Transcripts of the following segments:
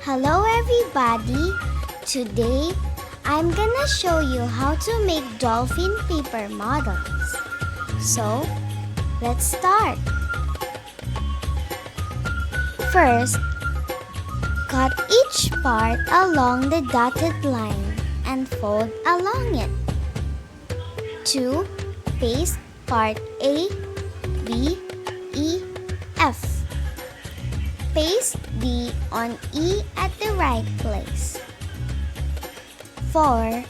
Hello everybody! Today, I'm gonna show you how to make dolphin paper models. So, let's start. First, cut each part along the dotted line and fold along it. 2. Paste part A, B, E, F. Paste D on E at the right place. 4.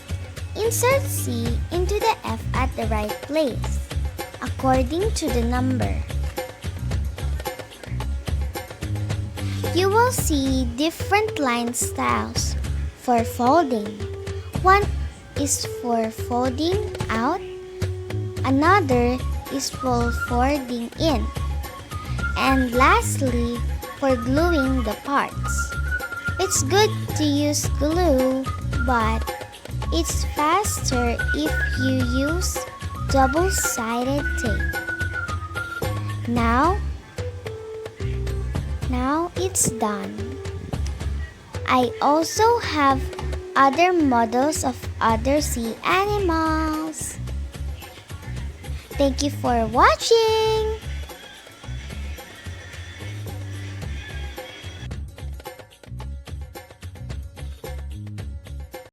Insert C into the F at the right place, according to the number. You will see different line styles for folding. One is for folding out, another is for folding in, and lastly, for gluing the parts. It's good to use glue, but it's faster if you use double-sided tape. Now it's done. I also have other models of other sea animals. Thank you for watching!